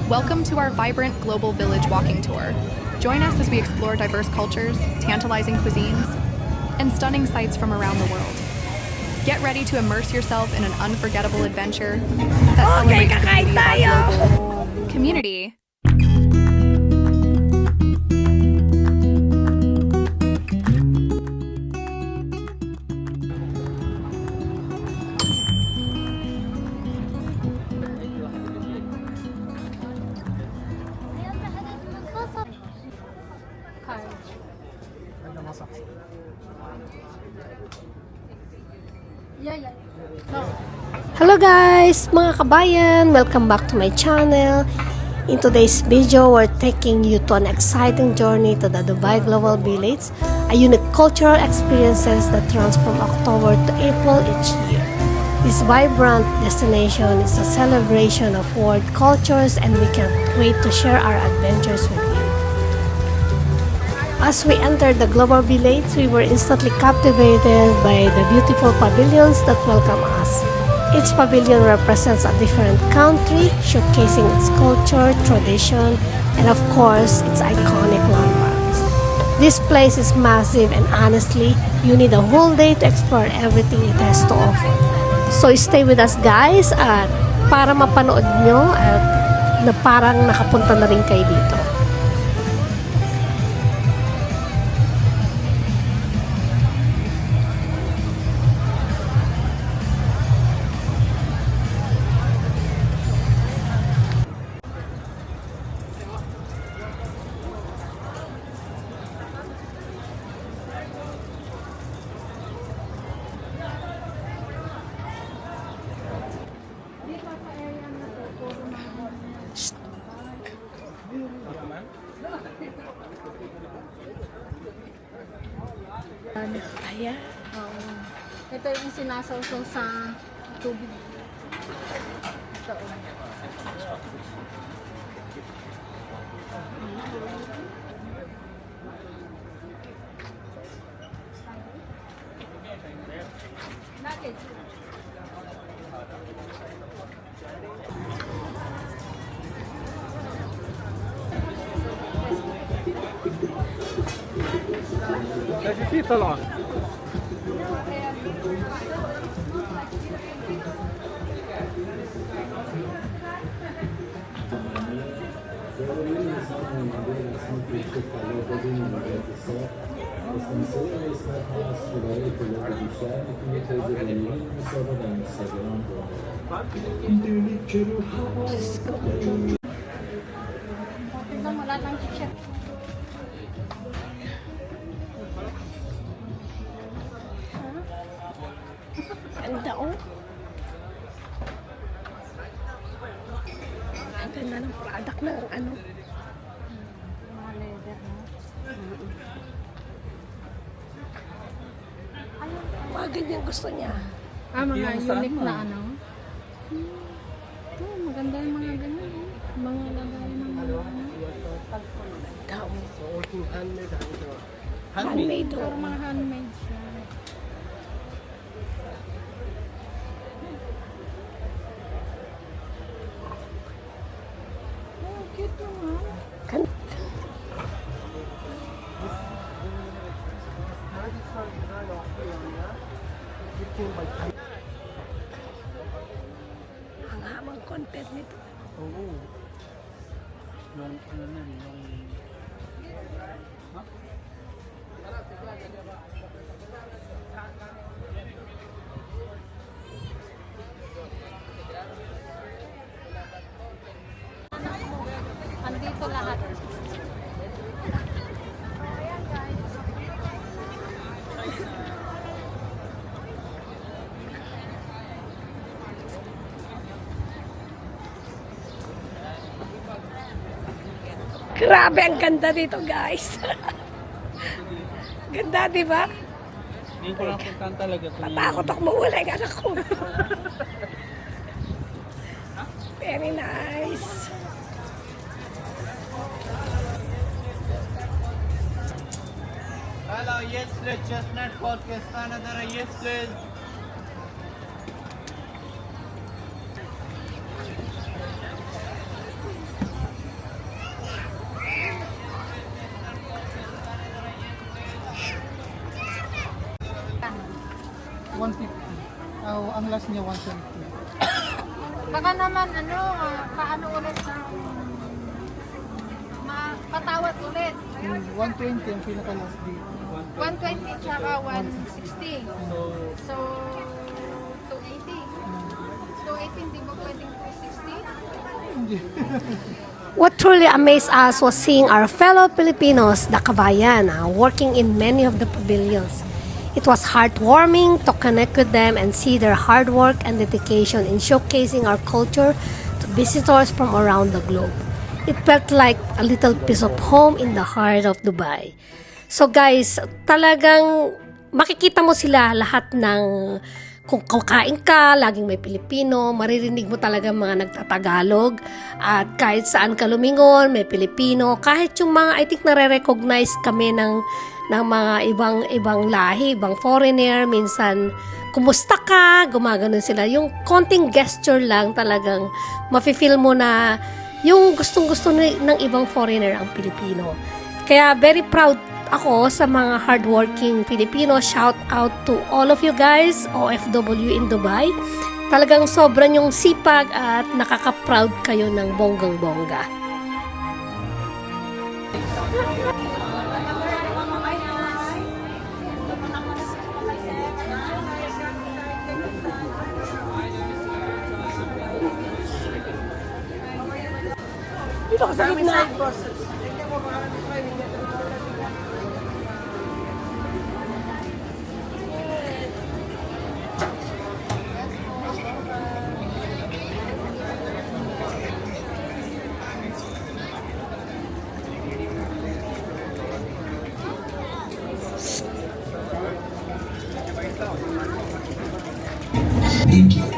Welcome to our vibrant global village walking tour. Join us as we explore diverse cultures, tantalizing cuisines, and stunning sights from around the world. Get ready to immerse yourself in an unforgettable adventure that celebrates the beauty of our global community. Hello guys, mga kabayan! Welcome back to my channel. In today's video, we're taking you to an exciting journey to the Dubai Global Village, a unique cultural experiences that runs from October to April each year. This vibrant destination is a celebration of world cultures and we can't wait to share our adventures with you. As we entered the Global Village, we were instantly captivated by the beautiful pavilions that welcome us. Each pavilion represents a different country, showcasing its culture, tradition, and of course, its iconic landmarks. This place is massive and honestly, you need a whole day to explore everything it has to offer. So stay with us guys at para mapanood nyo at na parang nakapunta na rin kayo dito. Ayan. Ito yung sinasawsaw sa tubig. Ito. Nuggets. في طلعة Tignan mo lahat ng chicken. Ganda oh. Ang ganda ng product ng ano. Mga leather, no? Mga ganyan gusto niya. Mga unique na ano. Maganda yung mga ganyan. Mga lagay ng mga ano. Daw. handmade Handmade Pero oh. mga handmade siya. Oh, cute naman. Kan- Ang hamang content nito. Oo. Yung ano na yung Andito lahat. Grabe, ang ganda dito guys. Ganda, di ba? hindi ko lang puntahan talaga kung Tatakot ako mawala yung anak ko. Very nice. Hello, yes please, chestnut podcast, another yes please. ang last niya 120. Baka naman, paano ulit patawad ulit. 120 ang pinaka-last dito. 120 tsaka 160. So, 280. 280, hindi ba pwedeng 260? What truly amazed us was seeing our fellow Filipinos, the Kabayan, working in many of the pavilions. It was heartwarming to connect with them and see their hard work and dedication in showcasing our culture to visitors from around the globe. It felt like a little piece of home in the heart of Dubai. So guys, talagang makikita mo sila lahat ng kung kakain ka, laging may Pilipino, maririnig mo talaga mga nagtatagalog. At kahit saan ka lumingon, may Pilipino. Kahit yung mga, I think nare-recognize kami ng mga ibang lahi, ibang foreigner. Minsan, kumusta ka? Gumaganon sila. Yung konting gesture lang talagang mafe-feel mo na yung gustong-gusto ng ibang foreigner ang Pilipino. Kaya very proud ako sa mga hardworking Pilipino. Shout out to all of you guys, OFW in Dubai. Talagang sobrang yung sipag at nakaka-proud kayo ng bonggang-bongga. Dito ka sa gitna. Thank you.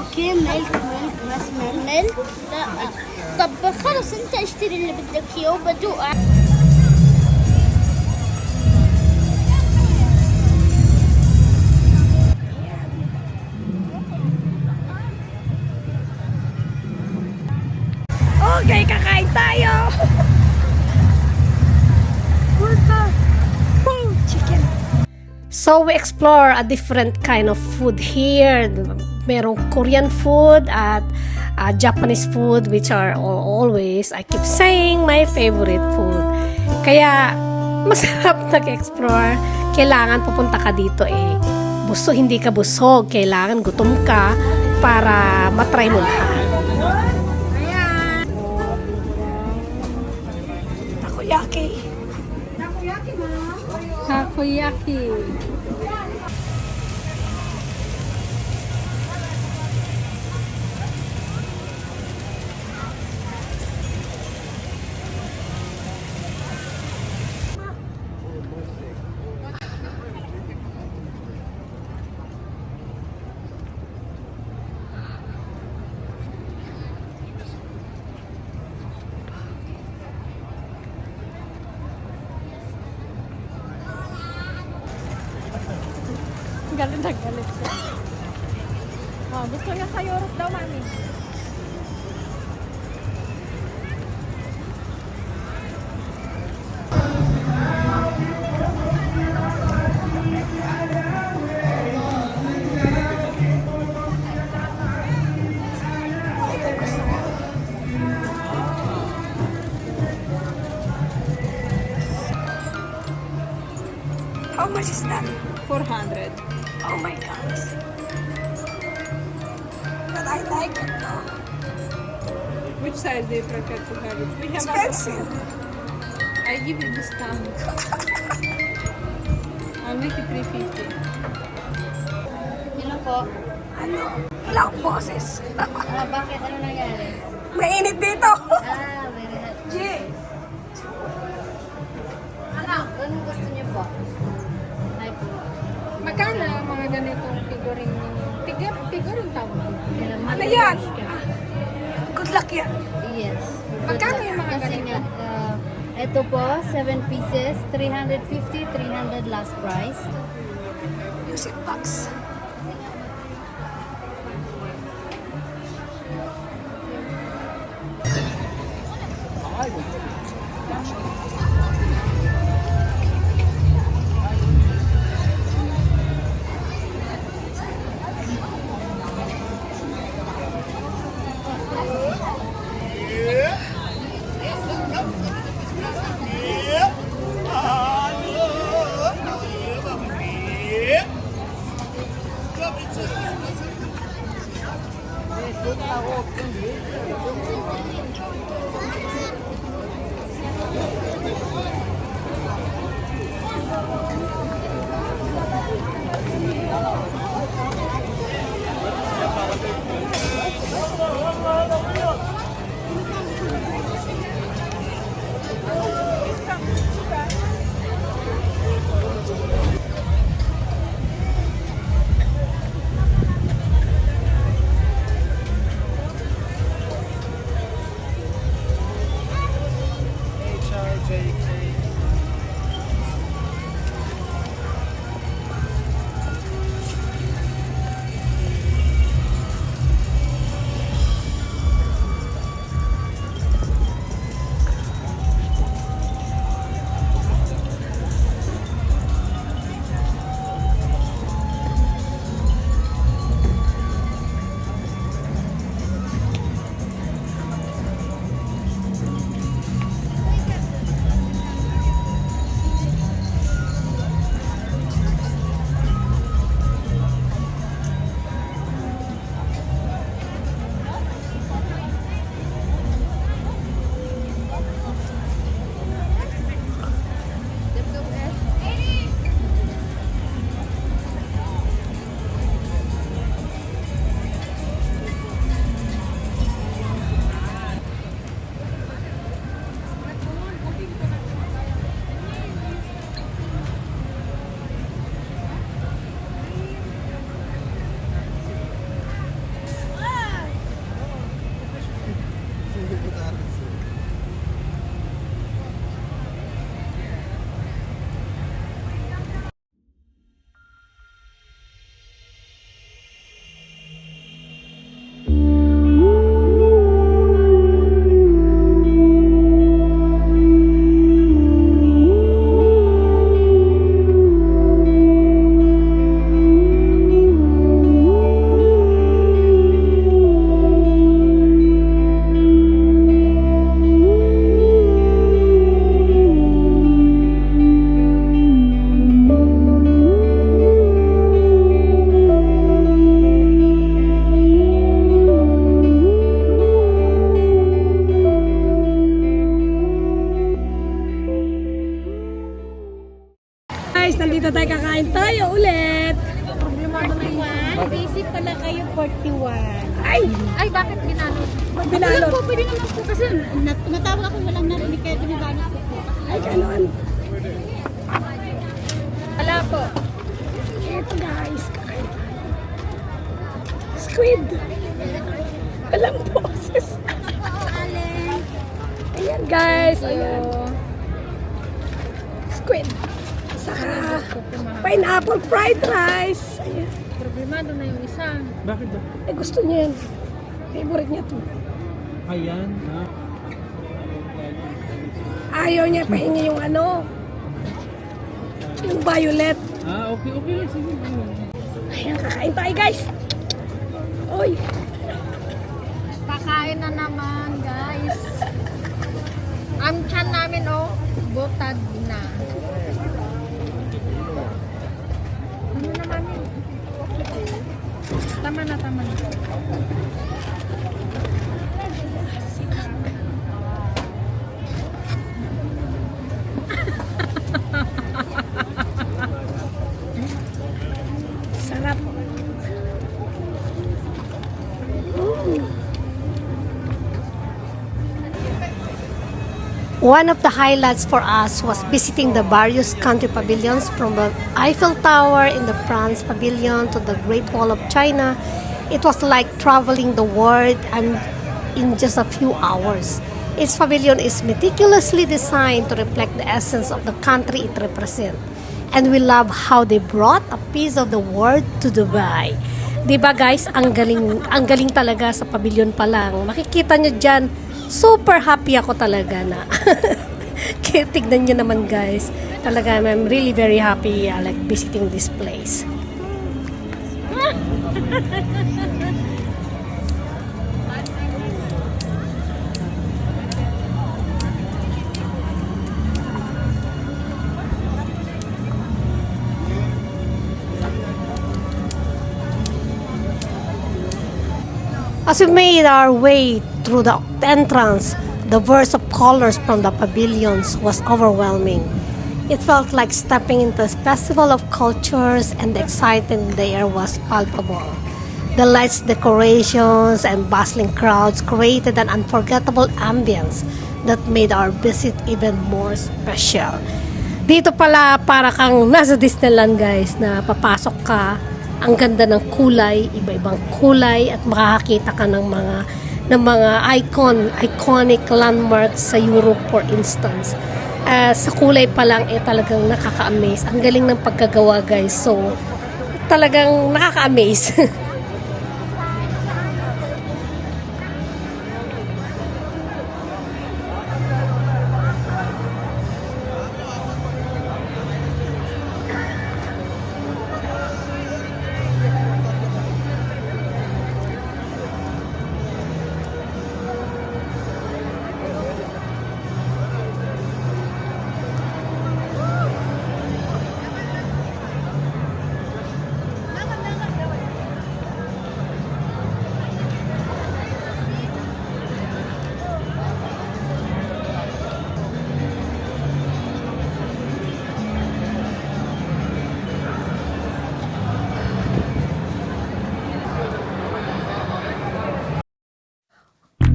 اوكي ملك بس ملك لا طب خلص انت اشتري اللي بدك اياه وبدوق Okay, kakain tayo! Chicken. So we explore a different kind of food here. Merong Korean food at Japanese food, which are always, I keep saying, my favorite food. Kaya masarap nag-explore. Kailangan pupunta ka dito hindi ka busog. Kailangan gutom ka para matry mo lahat. Takoyaki. Takoyaki. Galit na galit siya. Oh, gusto niya sa Europe daw, mami. How much is that? 400. Oh my gosh. But I like it though. Which size do you prefer to have it? We have Expensive. I give you discount. I'll make it 350. Hello po. Ano? Wala akong boses. Bakit? Ano nangyari? Mainit dito. Very hot. G. Anong gusto niyo po? Ay po. Magkano ang mga ganitong figuring ninyo? Figuring tawag. Ano yan? Good luck yan. Yes. Magkano yung mga Kasi ganito? nga, ito po, 7 pieces, 350, 300 last price. Music box. Guys, nandito tayo, kakain tayo ulit. Basic pala kayo 41. Ay, bakit binalo? Binalot. Po, pwede naman po kasi natawag ako walang narinig kaya binibalot ko po. Ay, ganon. Wala po. Ito guys, kakain tayo. Squid. Walang boses. Ayan guys, ayan. Squid. Saka pineapple fried rice. Ayan. Problemado na yung isa. Bakit ba? Eh, gusto niya yan. Favorite niya to. Ayan. Ha? Ayaw niya pahingi yung ano. Yung violet. Ah, okay, okay lang. Sige. Ayan, kakain tayo guys. Oy. Pakain na naman, guys. Ang tiyan namin, oh, butad na. Ano naman yun? Tama na, tama na. Sarap. One of the highlights for us was visiting the various country pavilions, from the Eiffel Tower in the France Pavilion to the Great Wall of China. It was like traveling the world and in just a few hours. Each pavilion is meticulously designed to reflect the essence of the country it represents. And we love how they brought a piece of the world to Dubai. Diba guys, ang galing talaga sa pavilion pa lang. Makikita nyo dyan, super happy ako talaga na. Kaya tignan nyo naman guys. Talaga, I'm really very happy like visiting this place. As we made our way through the entrance, the burst of colors from the pavilions was overwhelming. It felt like stepping into a festival of cultures, and the excitement there was palpable. The lights, decorations, and bustling crowds created an unforgettable ambience that made our visit even more special. Dito pala para kang nasa Disneyland guys, na papasok ka. Ang ganda ng kulay, iba-ibang kulay, at makakakita ka ng mga iconic landmarks sa Europe for instance. Sa kulay pa lang talagang nakaka-amaze. Ang galing ng pagkagawa guys. So talagang nakaka-amaze.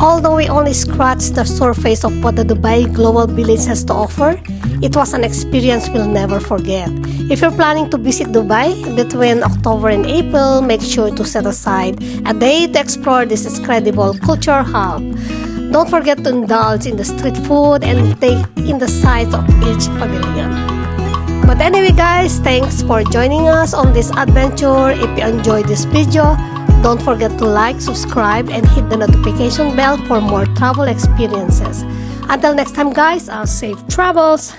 Although we only scratched the surface of what the Dubai Global Village has to offer, it was an experience we'll never forget. If you're planning to visit Dubai between October and April, make sure to set aside a day to explore this incredible culture hub. Don't forget to indulge in the street food and take in the sights of each pavilion. But anyway guys, thanks for joining us on this adventure. If you enjoyed this video, don't forget to like, subscribe, and hit the notification bell for more travel experiences. Until next time guys, safe travels!